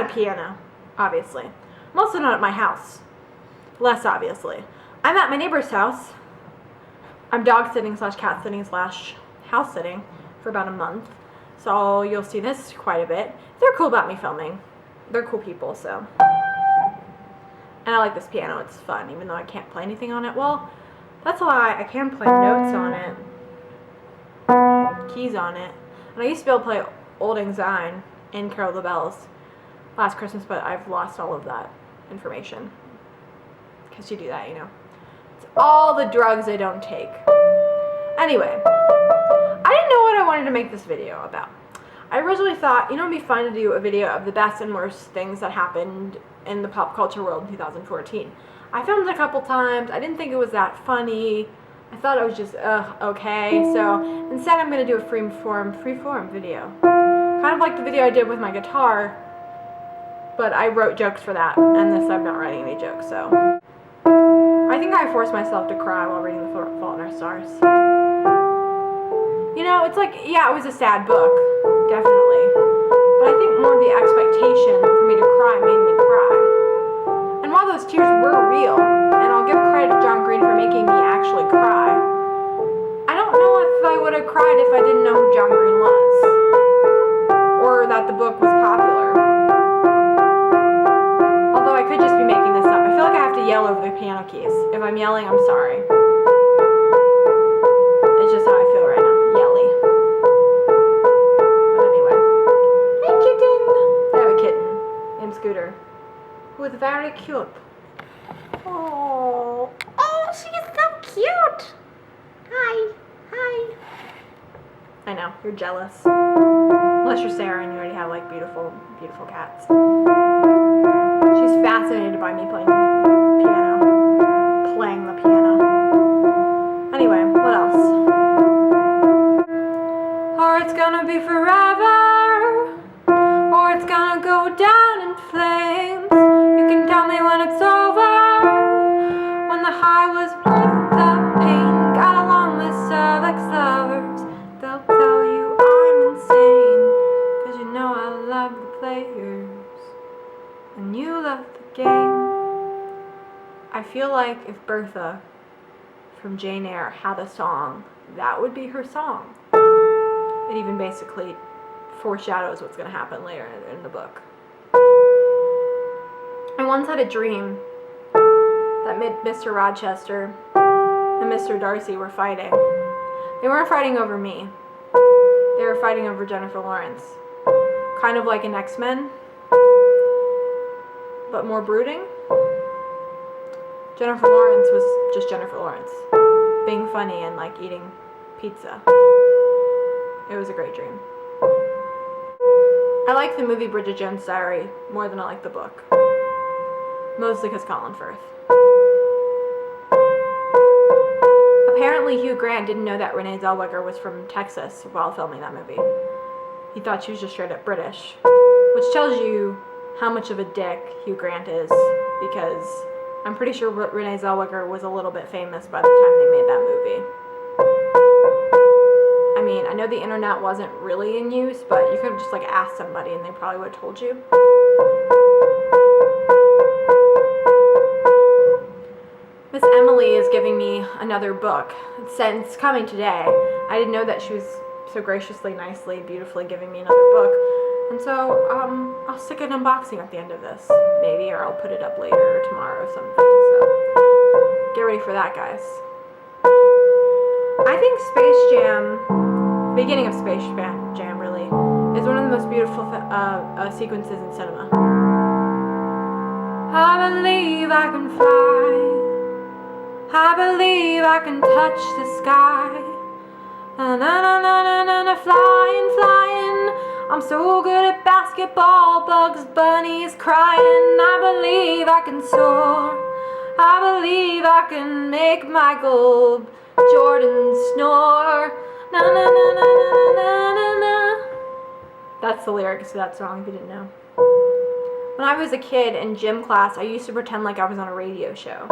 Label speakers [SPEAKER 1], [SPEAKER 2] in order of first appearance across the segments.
[SPEAKER 1] a piano, obviously. I'm also not at my house. Less obviously. I'm at my neighbor's house. I'm dog sitting / cat sitting / house sitting for about a month. So you'll see this quite a bit. They're cool about me filming. They're cool people, so. And I like this piano. It's fun, even though I can't play anything on it. Well, that's a lie. I can play notes on it. Keys on it. And I used to be able to play Old Lang Syne and Carol of the Bells last Christmas, but I've lost all of that information. Because you do that, you know. It's all the drugs I don't take. Anyway, I didn't know what I wanted to make this video about. I originally thought, you know, it'd be fun to do a video of the best and worst things that happened in the pop culture world in 2014. I filmed it a couple times. I didn't think it was that funny. I thought it was just, okay. So instead I'm going to do a freeform video. Kind of like the video I did with my guitar, but I wrote jokes for that, and this I'm not writing any jokes, so. I think I forced myself to cry while reading The Fault in Our Stars. You know, it's like, yeah, it was a sad book, definitely. But I think more the expectation for me to cry made me cry. And while those tears were real, and I'll give credit to John Green for making me actually cry, I don't know if I would have cried if I didn't know who John Green was. Or that the book was popular. Although I could just be making this up. I feel like I have to yell over the piano keys. If I'm yelling, I'm sorry. It's just how I feel right now. Yelly. But anyway. Hey, kitten! I have a kitten named Scooter, who is very cute. Oh, she's so cute! Hi. I know, you're jealous. Unless you're Sarah and you already have, like, beautiful cats. She's fascinated by me playing the piano. Anyway, what else? Or it's gonna be forever, or it's gonna go down in flames. You can tell me when it's over, when the high was worth the pain. Got a long list of ex-lovers, they'll tell you I'm insane, 'cause you know I love the players, and you love the game. I feel like if Bertha from Jane Eyre had a song, that would be her song. It even basically foreshadows what's going to happen later in the book. I once had a dream that Mr. Rochester and Mr. Darcy were fighting. They weren't fighting over me. They were fighting over Jennifer Lawrence. Kind of like an X-Men, but more brooding. Jennifer Lawrence was just Jennifer Lawrence, being funny and like eating pizza. It was a great dream. I like the movie Bridget Jones' Diary more than I like the book. Mostly because Colin Firth. Apparently Hugh Grant didn't know that Renee Zellweger was from Texas while filming that movie. He thought she was just straight up British. Which tells you how much of a dick Hugh Grant is, because I'm pretty sure Renee Zellweger was a little bit famous by the time they made that movie. I mean, I know the internet wasn't really in use, but you could have just like asked somebody and they probably would have told you. Miss Emily is giving me another book. It's coming today. I didn't know that she was so graciously, nicely, beautifully giving me another book. And so, I'll stick an unboxing at the end of this, maybe, or I'll put it up later or tomorrow or something. So, get ready for that, guys. I think Space Jam, the beginning of Space Jam really, is one of the most beautiful sequences in cinema. I believe I can fly. I believe I can touch the sky. Na na na na na na na, flying, flying. I'm so good at basketball, Bugs Bunny's crying. I believe I can soar. I believe I can make Michael Jordan snore. Na na na na na na na na. That's the lyrics to that song if you didn't know. When I was a kid in gym class, I used to pretend like I was on a radio show.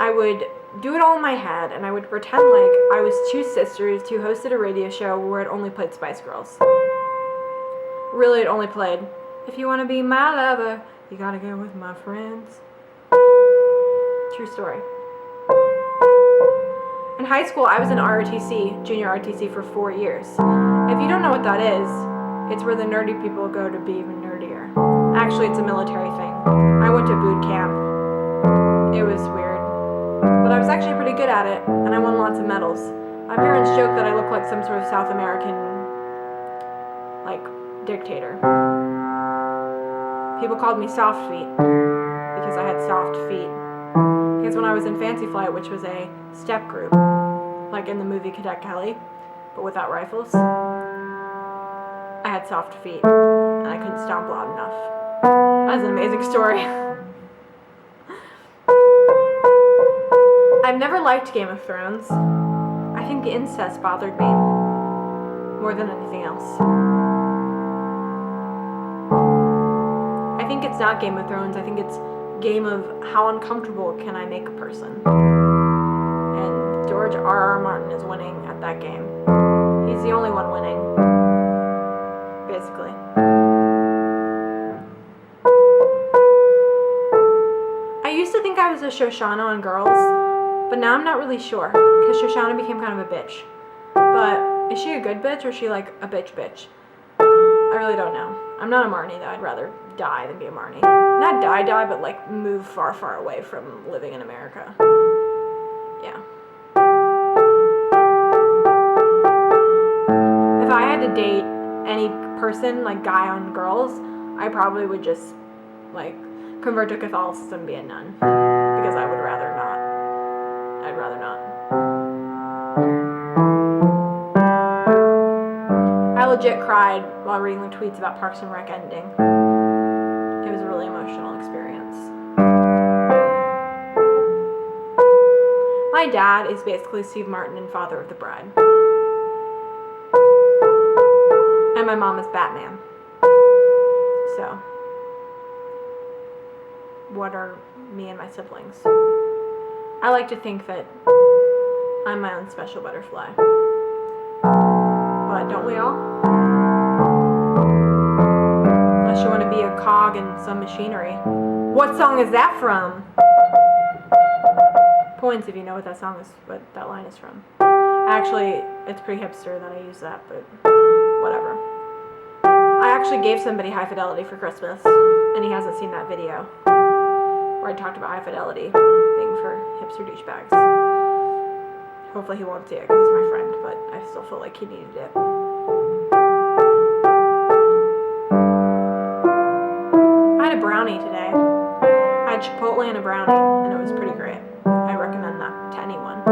[SPEAKER 1] I would do it all in my head, and I would pretend like I was two sisters who hosted a radio show where it only played Spice Girls. Really, it only played If you want to be my lover, you gotta go with my friends. True story. In high school, I was in ROTC, junior ROTC, for 4 years. If you don't know what that is, it's where the nerdy people go to be even nerdier. Actually, it's a military thing. I went to boot camp. It was weird. But I was actually pretty good at it, and I won lots of medals. My parents joke that I look like some sort of South American, dictator. People called me soft feet because I had soft feet. Because when I was in Fancy Flight, which was a step group, like in the movie Cadet Kelly, but without rifles, I had soft feet and I couldn't stomp loud enough. That was an amazing story. I've never liked Game of Thrones. I think the incest bothered me more than anything else. I think it's not Game of Thrones. I think it's game of how uncomfortable can I make a person. And George R.R. Martin is winning at that game. He's the only one winning, basically. I used to think I was a Shoshana on Girls, but now I'm not really sure, because Shoshana became kind of a bitch. But is she a good bitch, or is she like a bitch? I really don't know. I'm not a Marnie, though. I'd rather die than be a Marnie. Not die, but like move far away from living in America. Yeah. If I had to date any person, like guy on Girls, I probably would just convert to Catholicism and be a nun. Because I would rather not. I'd rather not. I legit cried while reading the tweets about Parks and Rec ending. It was a really emotional experience. My dad is basically Steve Martin and Father of the Bride. And my mom is Batman. So, what are me and my siblings? I like to think that I'm my own special butterfly. But don't we all? Unless you want to be a cog in some machinery. What song is that from? Points if you know what that song is, what that line is from. Actually, it's pretty hipster that I use that, but whatever. I actually gave somebody High Fidelity for Christmas, and he hasn't seen that video where I talked about High Fidelity being for hipster douchebags. Hopefully he won't see it because he's my friend, but I still feel like he needed it. I had a brownie today. I had Chipotle and a brownie, and it was pretty great. I recommend that to anyone.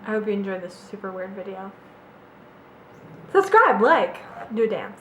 [SPEAKER 1] I hope you enjoyed this super weird video. Subscribe, do a dance.